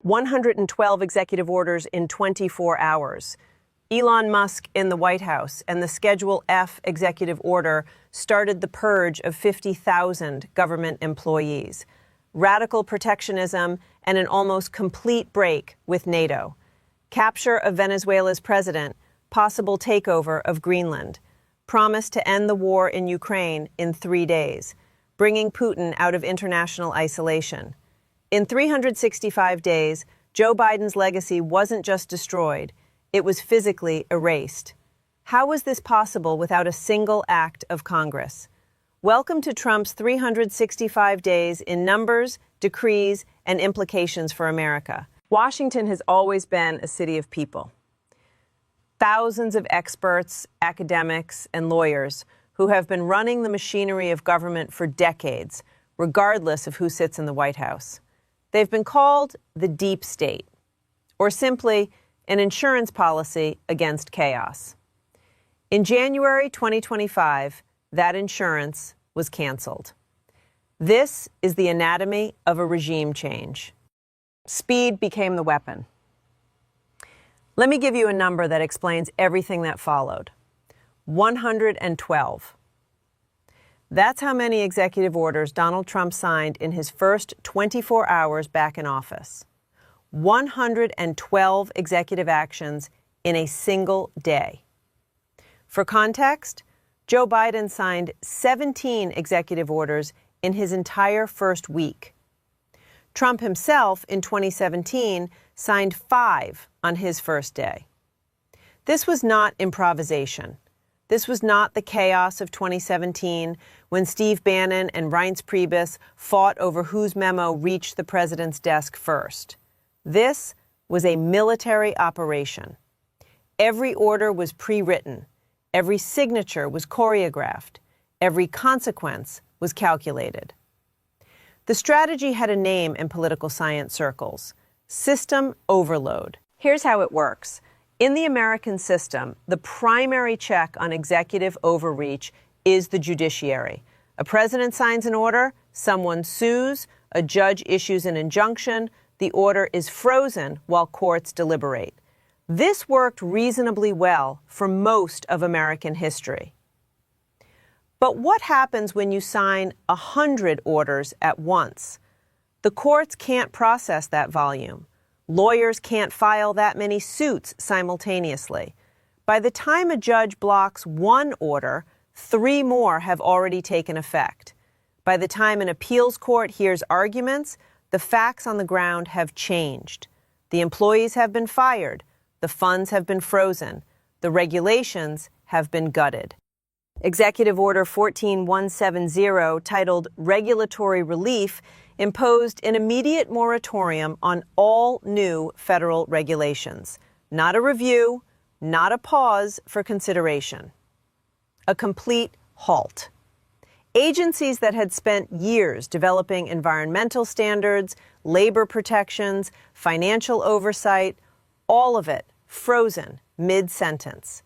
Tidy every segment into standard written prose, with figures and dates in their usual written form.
112 executive orders in 24 hours. Elon Musk in the White House and the Schedule F executive order started the purge of 50,000 government employees. Radical protectionism and an almost complete break with NATO. Capture of Venezuela's president, possible takeover of Greenland. Promise to end the war in Ukraine in 3 days, bringing Putin out of international isolation. In 365 days, Joe Biden's legacy wasn't just destroyed, it was physically erased. How was this possible without a single act of Congress? Welcome to Trump's 365 days in numbers, decrees, and implications for America. Washington has always been a city of people. Thousands of experts, academics, and lawyers who have been running the machinery of government for decades, regardless of who sits in the White House. They've been called the deep state, or simply an insurance policy against chaos. In January 2025, that insurance was canceled. This is the anatomy of a regime change. Speed became the weapon. Let me give you a number that explains everything that followed. 112. That's how many executive orders Donald Trump signed in his first 24 hours back in office. 112 executive actions in a single day. For context, Joe Biden signed 17 executive orders in his entire first week. Trump himself, in 2017, signed 5 on his first day. This was not improvisation. This was not the chaos of 2017 when Steve Bannon and Reince Priebus fought over whose memo reached the president's desk first. This was a military operation. Every order was pre-written. Every signature was choreographed. Every consequence was calculated. The strategy had a name in political science circles: system overload. Here's how it works. In the American system, the primary check on executive overreach is the judiciary. A president signs an order, someone sues, a judge issues an injunction, the order is frozen while courts deliberate. This worked reasonably well for most of American history. But what happens when you sign 100 orders at once? The courts can't process that volume. Lawyers can't file that many suits simultaneously. By the time a judge blocks one order, 3 more have already taken effect. By the time an appeals court hears arguments, the facts on the ground have changed. The employees have been fired. The funds have been frozen. The regulations have been gutted. Executive Order 14170, titled Regulatory Relief, imposed an immediate moratorium on all new federal regulations. Not a review, not a pause for consideration. A complete halt. Agencies that had spent years developing environmental standards, labor protections, financial oversight, all of it frozen mid-sentence.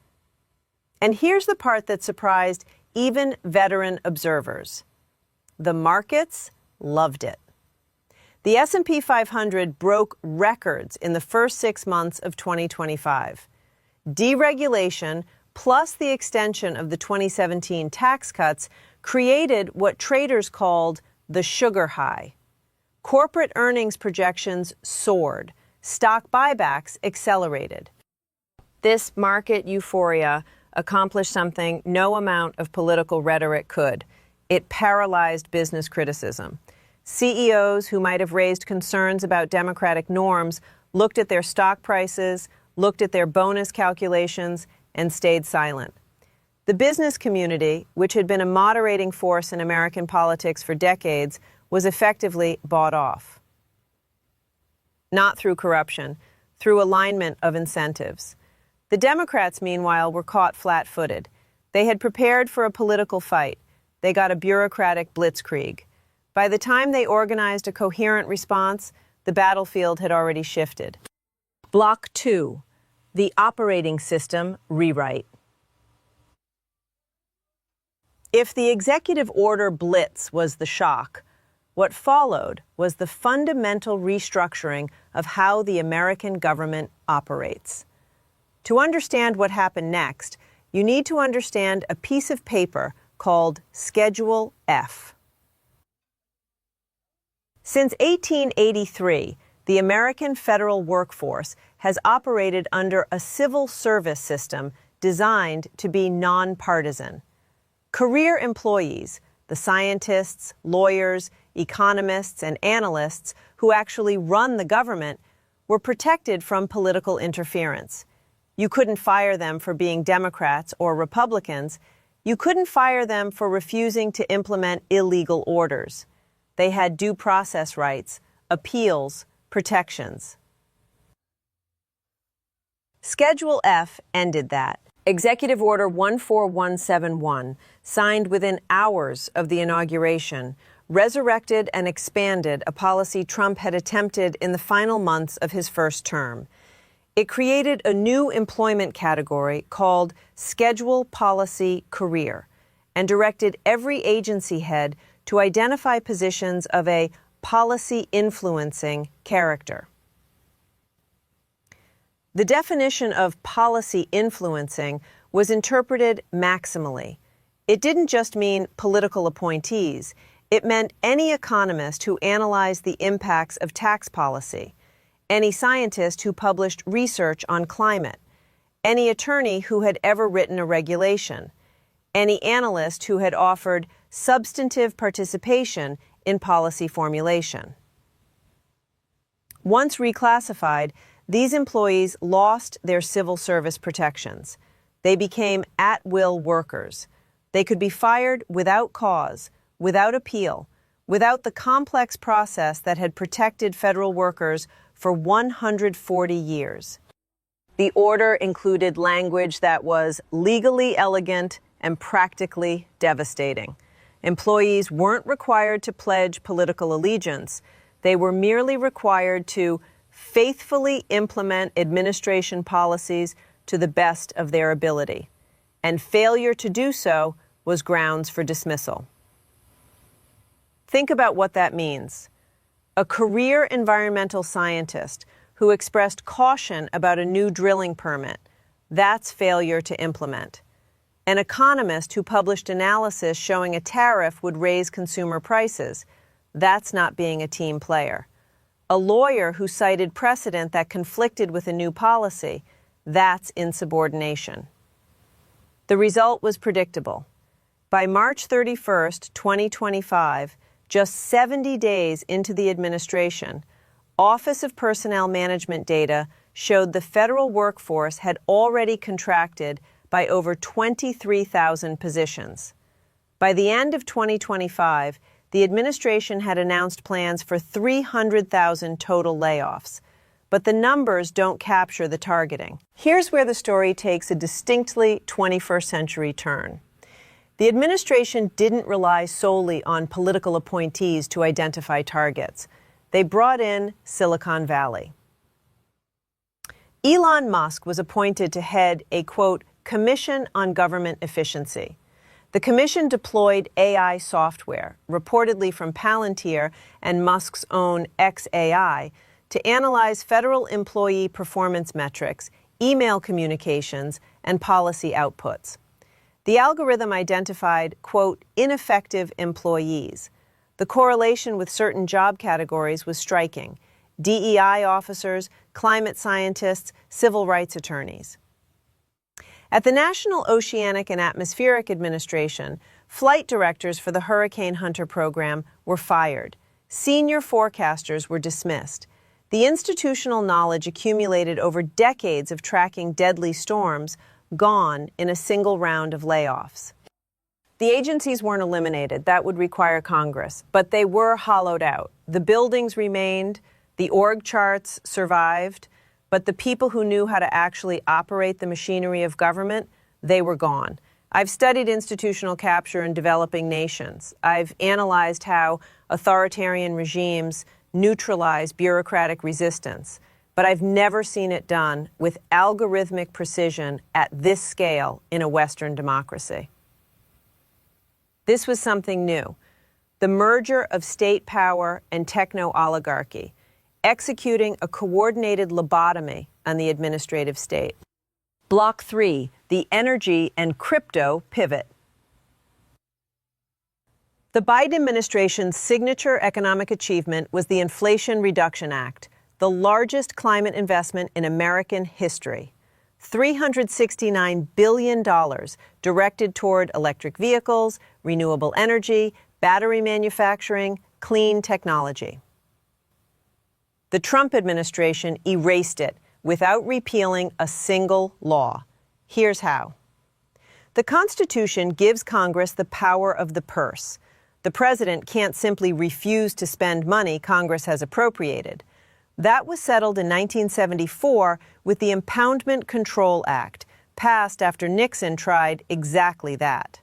And here's the part that surprised even veteran observers. The markets loved it. The S&P 500 broke records in the first 6 months of 2025. Deregulation plus the extension of the 2017 tax cuts created what traders called the sugar high. Corporate earnings projections soared. Stock buybacks accelerated. This market euphoria accomplished something no amount of political rhetoric could. It paralyzed business criticism. CEOs who might have raised concerns about democratic norms looked at their stock prices, looked at their bonus calculations, and stayed silent. The business community, which had been a moderating force in American politics for decades, was effectively bought off. Not through corruption, through alignment of incentives. The Democrats, meanwhile, were caught flat-footed. They had prepared for a political fight. They got a bureaucratic blitzkrieg. By the time they organized a coherent response, the battlefield had already shifted. Block 2, the operating system rewrite. If the executive order blitz was the shock, What followed was the fundamental restructuring of how the American government operates. To understand what happened next, you need to understand a piece of paper called Schedule F. Since 1883, the American federal workforce has operated under a civil service system designed to be nonpartisan. Career employees, the scientists, lawyers, economists, and analysts who actually run the government, were protected from political interference. You couldn't fire them for being Democrats or Republicans. You couldn't fire them for refusing to implement illegal orders. They had due process rights, appeals, protections. Schedule F ended that. Executive Order 14171, signed within hours of the inauguration, resurrected and expanded a policy Trump had attempted in the final months of his first term. It created a new employment category called Schedule Policy Career and directed every agency head to identify positions of a policy influencing character. The definition of policy influencing was interpreted maximally. It didn't just mean political appointees. It meant any economist who analyzed the impacts of tax policy, any scientist who published research on climate, any attorney who had ever written a regulation, any analyst who had offered substantive participation in policy formulation. Once reclassified, these employees lost their civil service protections. They became at-will workers. They could be fired without cause, without appeal, without the complex process that had protected federal workers for 140 years. The order included language that was legally elegant and practically devastating. Employees weren't required to pledge political allegiance. They were merely required to faithfully implement administration policies to the best of their ability, and failure to do so was grounds for dismissal. Think about what that means. A career environmental scientist who expressed caution about a new drilling permit, that's failure to implement. An economist who published analysis showing a tariff would raise consumer prices, that's not being a team player. A lawyer who cited precedent that conflicted with a new policy, that's insubordination. The result was predictable. By March 31st, 2025, just 70 days into the administration, Office of Personnel Management data showed the federal workforce had already contracted by over 23,000 positions. By the end of 2025, the administration had announced plans for 300,000 total layoffs, but the numbers don't capture the targeting. Here's where the story takes a distinctly 21st century turn. The administration didn't rely solely on political appointees to identify targets. They brought in Silicon Valley. Elon Musk was appointed to head a, quote, Commission on Government Efficiency. The commission deployed AI software, reportedly from Palantir and Musk's own xAI, to analyze federal employee performance metrics, email communications, and policy outputs. The algorithm identified, quote, ineffective employees. The correlation with certain job categories was striking: DEI officers, climate scientists, civil rights attorneys. At the National Oceanic and Atmospheric Administration, flight directors for the Hurricane Hunter program were fired. Senior forecasters were dismissed. The institutional knowledge accumulated over decades of tracking deadly storms gone in a single round of layoffs. The agencies weren't eliminated. That would require Congress. But they were hollowed out. The buildings remained, the org charts survived, but the people who knew how to actually operate the machinery of government, they were gone. I've studied institutional capture in developing nations. I've analyzed how authoritarian regimes neutralize bureaucratic resistance, but I've never seen it done with algorithmic precision at this scale in a Western democracy. This was something new. the merger of state power and techno-oligarchy, executing a coordinated lobotomy on the administrative state. Block 3, the energy and crypto pivot. The Biden administration's signature economic achievement was the Inflation Reduction Act, the largest climate investment in American history. $369 billion directed toward electric vehicles, renewable energy, battery manufacturing, clean technology. The Trump administration erased it without repealing a single law. Here's how. The Constitution gives Congress the power of the purse. The president can't simply refuse to spend money Congress has appropriated. That was settled in 1974 with the Impoundment Control Act, passed after Nixon tried exactly that.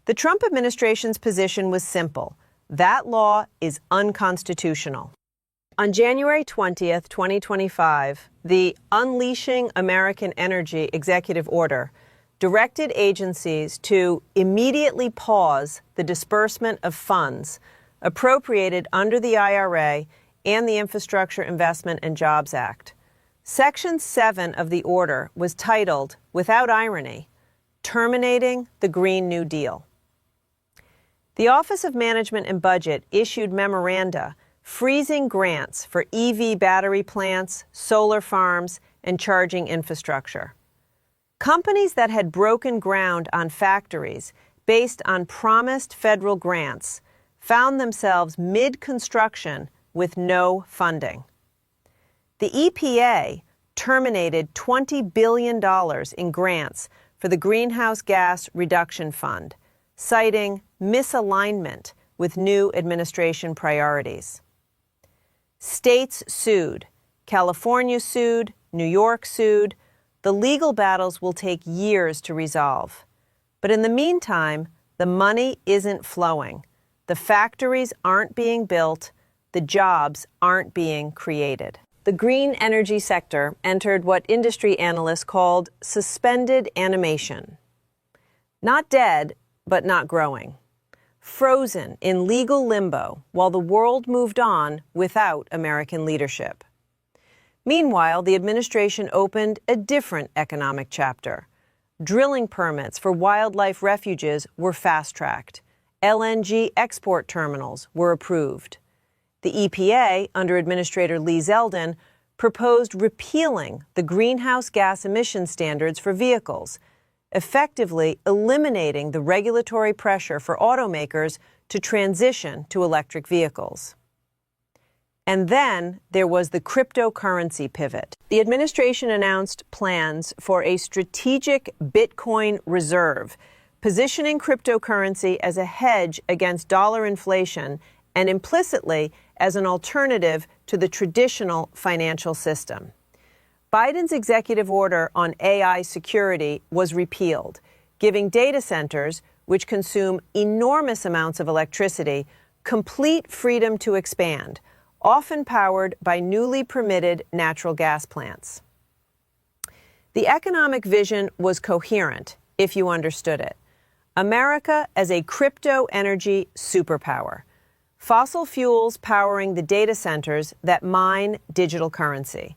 The Trump administration's position was simple. That law is unconstitutional. On January 20th, 2025, the Unleashing American Energy executive order directed agencies to immediately pause the disbursement of funds appropriated under the IRA and the Infrastructure Investment and Jobs Act. Section 7 of the order was titled, without irony, Terminating the Green New Deal. The Office of Management and Budget issued memoranda freezing grants for EV battery plants, solar farms, and charging infrastructure. Companies that had broken ground on factories based on promised federal grants found themselves mid-construction with no funding. The EPA terminated $20 billion in grants for the Greenhouse Gas Reduction Fund, citing misalignment with new administration priorities. States sued. California sued. New York sued. The legal battles will take years to resolve. But in the meantime, the money isn't flowing. The factories aren't being built. The jobs aren't being created. The green energy sector entered what industry analysts called suspended animation. Not dead, but not growing. Frozen in legal limbo while the world moved on without American leadership. Meanwhile, the administration opened a different economic chapter. Drilling permits for wildlife refuges were fast-tracked. LNG export terminals were approved. The EPA, under Administrator Lee Zeldin, proposed repealing the greenhouse gas emission standards for vehicles, effectively eliminating the regulatory pressure for automakers to transition to electric vehicles. And then there was the cryptocurrency pivot. The administration announced plans for a strategic Bitcoin reserve, positioning cryptocurrency as a hedge against dollar inflation and implicitly as an alternative to the traditional financial system. Biden's executive order on AI security was repealed, giving data centers, which consume enormous amounts of electricity, complete freedom to expand, often powered by newly permitted natural gas plants. The economic vision was coherent, if you understood it. America as a crypto energy superpower. Fossil fuels powering the data centers that mine digital currency.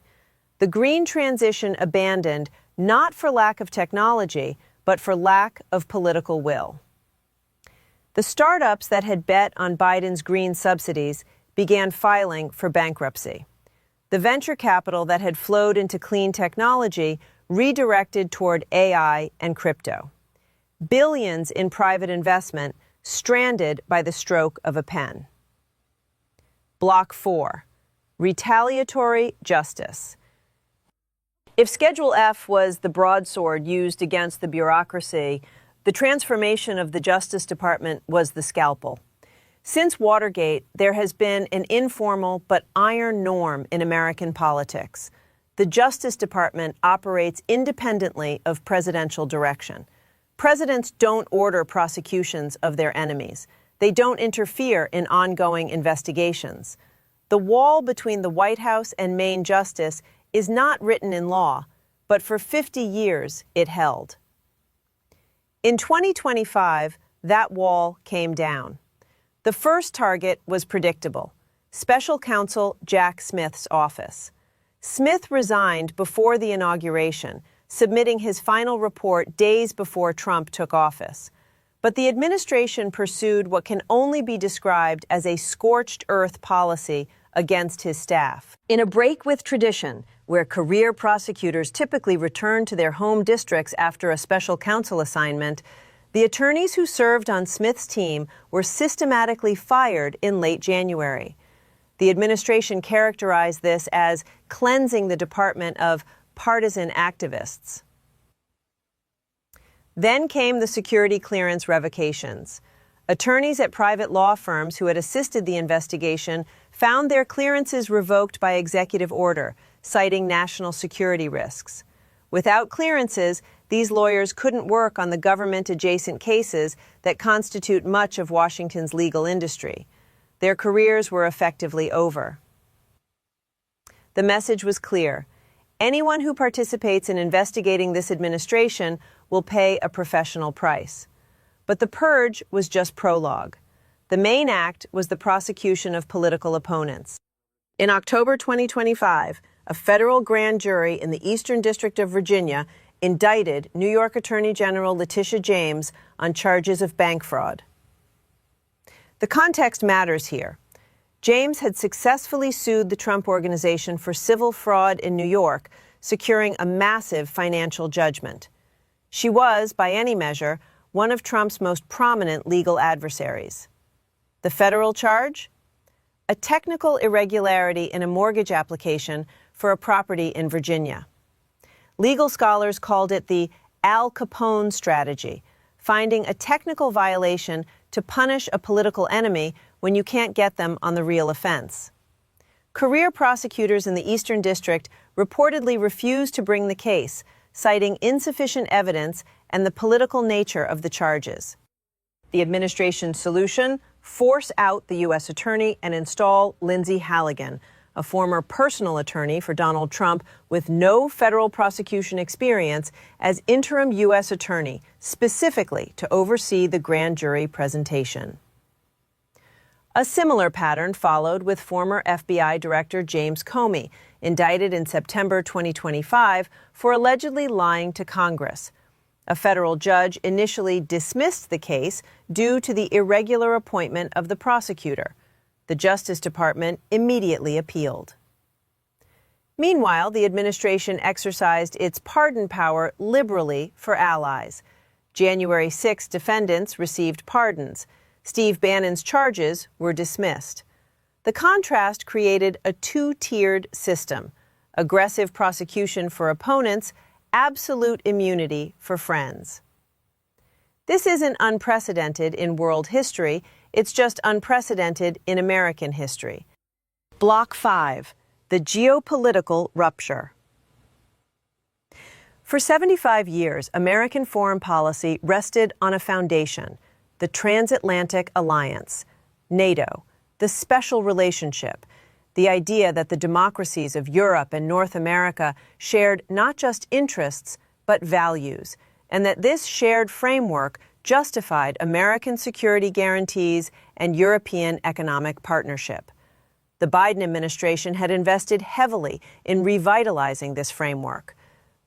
The green transition abandoned not for lack of technology, but for lack of political will. The startups that had bet on Biden's green subsidies began filing for bankruptcy. The venture capital that had flowed into clean technology redirected toward AI and crypto. Billions in private investment stranded by the stroke of a pen. Block 4. Retaliatory justice. If Schedule F was the broadsword used against the bureaucracy, the transformation of the Justice Department was the scalpel. Since Watergate, there has been an informal but iron norm in American politics. The Justice Department operates independently of presidential direction. Presidents don't order prosecutions of their enemies. They don't interfere in ongoing investigations. The wall between the White House and Main Justice is not written in law, but for 50 years it held. In 2025, that wall came down. The first target was predictable: Special Counsel Jack Smith's office. Smith resigned before the inauguration, submitting his final report days before Trump took office. But the administration pursued what can only be described as a scorched earth policy against his staff. In a break with tradition, where career prosecutors typically return to their home districts after a special counsel assignment, the attorneys who served on Smith's team were systematically fired in late January. The administration characterized this as cleansing the department of partisan activists. Then came the security clearance revocations. Attorneys at private law firms who had assisted the investigation found their clearances revoked by executive order, citing national security risks. Without clearances, these lawyers couldn't work on the government-adjacent cases that constitute much of Washington's legal industry. Their careers were effectively over. The message was clear: anyone who participates in investigating this administration will pay a professional price. But the purge was just prologue. The main act was the prosecution of political opponents. In October 2025, a federal grand jury in the Eastern District of Virginia indicted New York Attorney General Letitia James on charges of bank fraud. The context matters here. James had successfully sued the Trump Organization for civil fraud in New York, securing a massive financial judgment. She was, by any measure, one of Trump's most prominent legal adversaries. The federal charge? A technical irregularity in a mortgage application for a property in Virginia. Legal scholars called it the Al Capone strategy, finding a technical violation to punish a political enemy when you can't get them on the real offense. Career prosecutors in the Eastern District reportedly refused to bring the case, citing insufficient evidence and the political nature of the charges. The administration's solution: force out the U.S. attorney and install Lindsay Halligan, a former personal attorney for Donald Trump with no federal prosecution experience, as interim U.S. attorney, specifically to oversee the grand jury presentation. A similar pattern followed with former FBI Director James Comey, indicted in September 2025 for allegedly lying to Congress. A federal judge initially dismissed the case due to the irregular appointment of the prosecutor. The Justice Department immediately appealed. Meanwhile, the administration exercised its pardon power liberally for allies. January 6 defendants received pardons. Steve Bannon's charges were dismissed. The contrast created a two-tiered system: aggressive prosecution for opponents, absolute immunity for friends. This isn't unprecedented in world history, it's just unprecedented in American history. Block 5. The geopolitical rupture. For 75 years, American foreign policy rested on a foundation: the transatlantic alliance, NATO, the special relationship, the idea that the democracies of Europe and North America shared not just interests, but values, and that this shared framework justified American security guarantees and European economic partnership. The Biden administration had invested heavily in revitalizing this framework.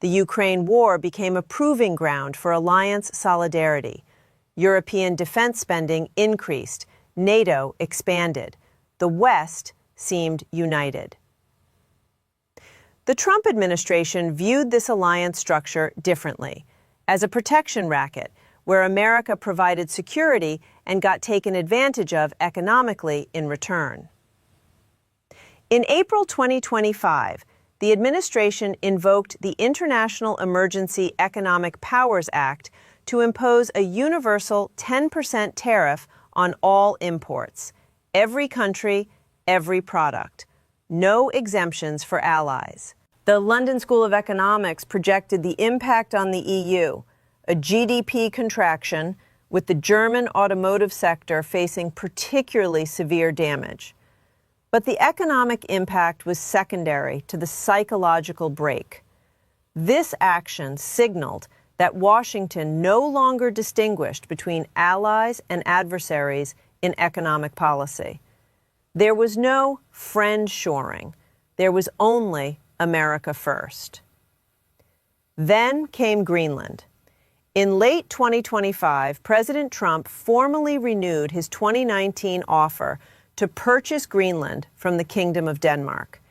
The Ukraine war became a proving ground for alliance solidarity. European defense spending increased. NATO expanded. The West seemed united. The Trump administration viewed this alliance structure differently, as a protection racket where America provided security and got taken advantage of economically in return. In April 2025, the administration invoked the International Emergency Economic Powers Act to impose a universal 10% tariff on all imports, every country, every product. No exemptions for allies. The London School of Economics projected the impact on the EU: a GDP contraction, with the German automotive sector facing particularly severe damage. But the economic impact was secondary to the psychological break. This action signaled that Washington no longer distinguished between allies and adversaries in economic policy. There was no friend-shoring. There was only America first. Then came Greenland. In late 2025, President Trump formally renewed his 2019 offer to purchase Greenland from the Kingdom of Denmark.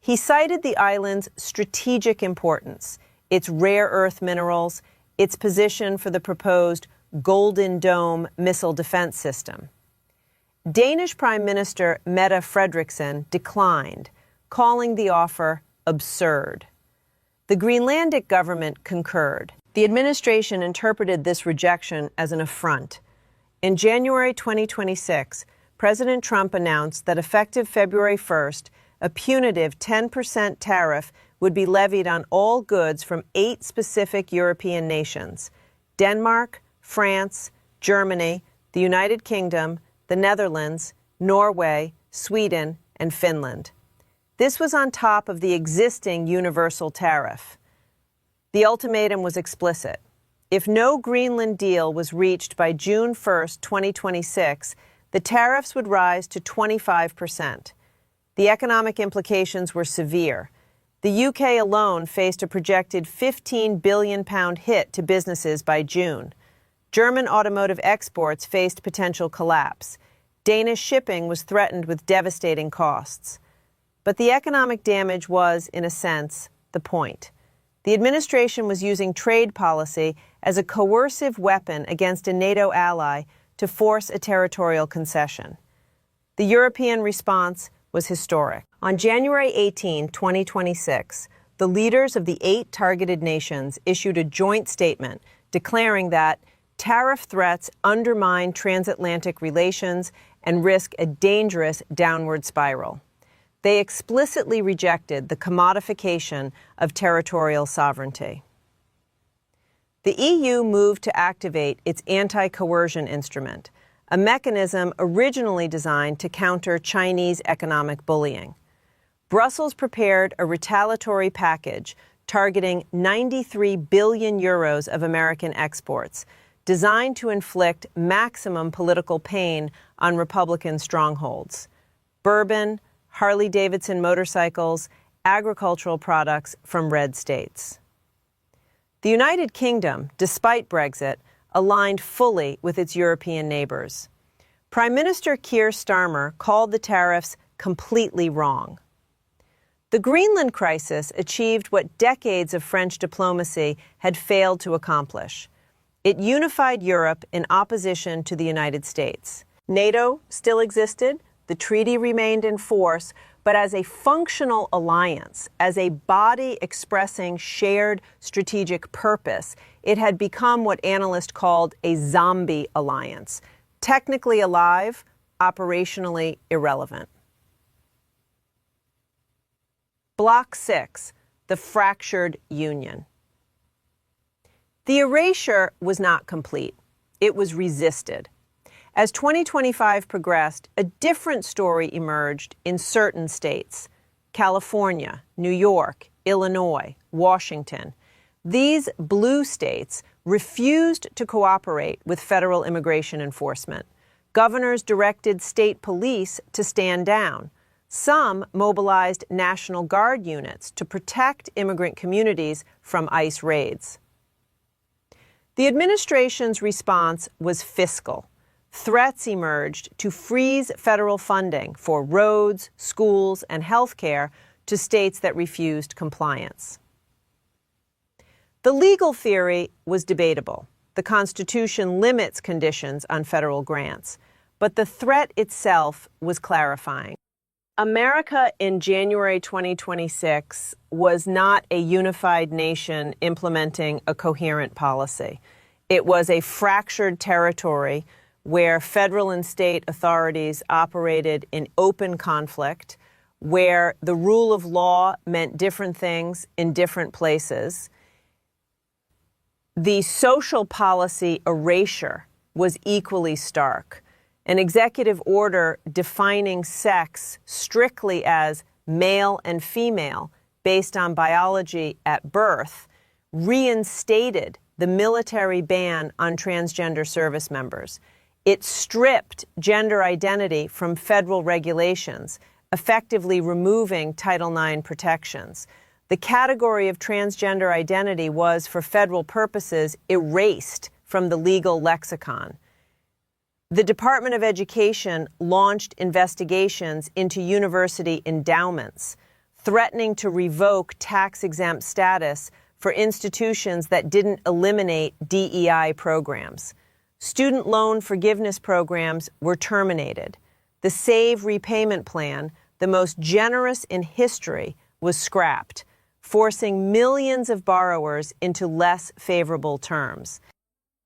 He cited the island's strategic importance, its rare earth minerals, its position for the proposed Golden Dome missile defense system. Danish Prime Minister Mette Frederiksen declined, calling the offer absurd. The Greenlandic government concurred. The administration interpreted this rejection as an affront. In January 2026, President Trump announced that effective February 1st, a punitive 10% tariff would be levied on all goods from 8 specific European nations: Denmark, France, Germany, the United Kingdom, the Netherlands, Norway, Sweden, and Finland. This was on top of the existing universal tariff. The ultimatum was explicit. If no Greenland deal was reached by June 1st, 2026, the tariffs would rise to 25%. The economic implications were severe. The UK alone faced a projected £15 billion hit to businesses by June. German automotive exports faced potential collapse. Danish shipping was threatened with devastating costs. But the economic damage was, in a sense, the point. The administration was using trade policy as a coercive weapon against a NATO ally to force a territorial concession. The European response was historic. On January 18, 2026, the leaders of the 8 targeted nations issued a joint statement declaring that tariff threats undermine transatlantic relations and risk a dangerous downward spiral. They explicitly rejected the commodification of territorial sovereignty. The EU moved to activate its anti-coercion instrument, a mechanism originally designed to counter Chinese economic bullying. Brussels prepared a retaliatory package targeting 93 billion euros of American exports, designed to inflict maximum political pain on Republican strongholds: bourbon, Harley-Davidson motorcycles, agricultural products from red states. The United Kingdom, despite Brexit, aligned fully with its European neighbors. Prime Minister Keir Starmer called the tariffs completely wrong. The Greenland crisis achieved what decades of French diplomacy had failed to accomplish. It unified Europe in opposition to the United States. NATO still existed, the treaty remained in force, but as a functional alliance, as a body expressing shared strategic purpose, it had become what analysts called a zombie alliance, technically alive, operationally irrelevant. Block 6, the fractured union. The erasure was not complete. It was resisted. As 2025 progressed, a different story emerged in certain states: California, New York, Illinois, Washington. These blue states refused to cooperate with federal immigration enforcement. Governors directed state police to stand down. Some mobilized National Guard units to protect immigrant communities from ICE raids. The administration's response was fiscal. Threats emerged to freeze federal funding for roads, schools, and health care to states that refused compliance. The legal theory was debatable. The Constitution limits conditions on federal grants, but the threat itself was clarifying. America in January 2026 was not a unified nation implementing a coherent policy. It was a fractured territory where federal and state authorities operated in open conflict, where the rule of law meant different things in different places. The social policy erasure was equally stark. An executive order defining sex strictly as male and female based on biology at birth reinstated the military ban on transgender service members. It stripped gender identity from federal regulations, effectively removing Title IX protections. The category of transgender identity was, for federal purposes, erased from the legal lexicon. The Department of Education launched investigations into university endowments, threatening to revoke tax-exempt status for institutions that didn't eliminate DEI programs. Student loan forgiveness programs were terminated. The SAVE repayment plan, the most generous in history, was scrapped, forcing millions of borrowers into less favorable terms.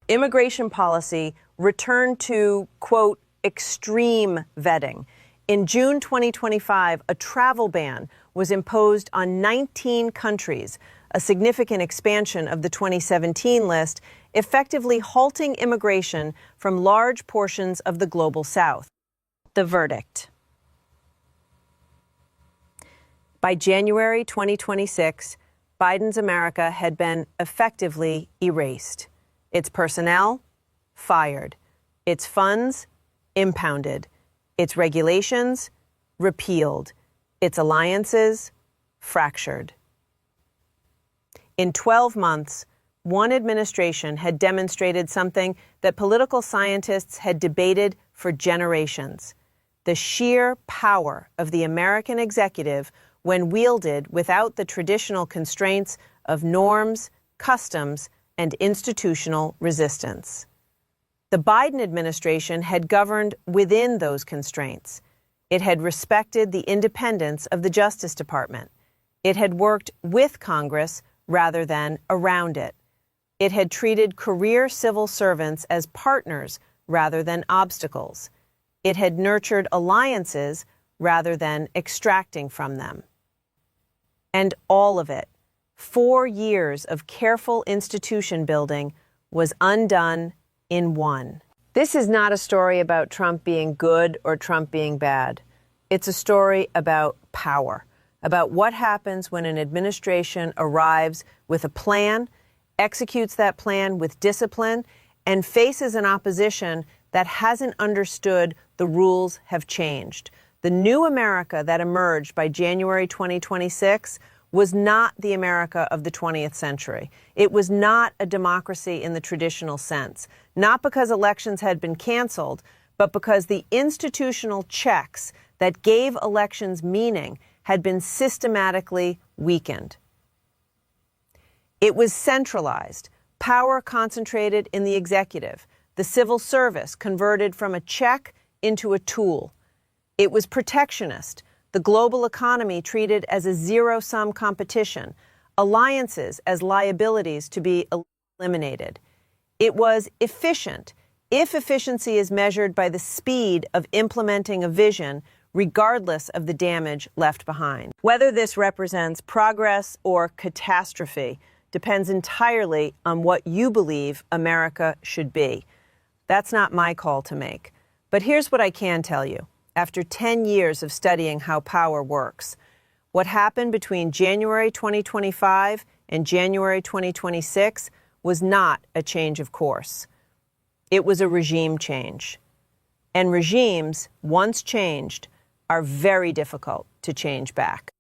Immigration policy returned to, quote, extreme vetting. In June 2025, a travel ban was imposed on 19 countries, a significant expansion of the 2017 list, effectively halting immigration from large portions of the global South. The verdict. By January 2026, Biden's America had been effectively erased. Its personnel, fired. Its funds, impounded. Its regulations, repealed. Its alliances, fractured. In 12 months, one administration had demonstrated something that political scientists had debated for generations: the sheer power of the American executive when wielded without the traditional constraints of norms, customs, and institutional resistance. The Biden administration had governed within those constraints. It had respected the independence of the Justice Department. It had worked with Congress rather than around it. It had treated career civil servants as partners rather than obstacles. It had nurtured alliances rather than extracting from them. And all of it, 4 years of careful institution building, was undone in one. This is not a story about Trump being good or Trump being bad. It's a story about power, about what happens when an administration arrives with a plan, executes that plan with discipline, and faces an opposition that hasn't understood the rules have changed. The new America that emerged by January 2026 was not the America of the 20th century. It was not a democracy in the traditional sense, not because elections had been canceled, but because the institutional checks that gave elections meaning had been systematically weakened. It was centralized, power concentrated in the executive, the civil service converted from a check into a tool. It was protectionist, the global economy treated as a zero-sum competition, alliances as liabilities to be eliminated. It was efficient, if efficiency is measured by the speed of implementing a vision, regardless of the damage left behind. Whether this represents progress or catastrophe depends entirely on what you believe America should be. That's not my call to make. But here's what I can tell you. After 10 years of studying how power works, what happened between January 2025 and January 2026 was not a change of course. It was a regime change. And regimes, once changed, are very difficult to change back.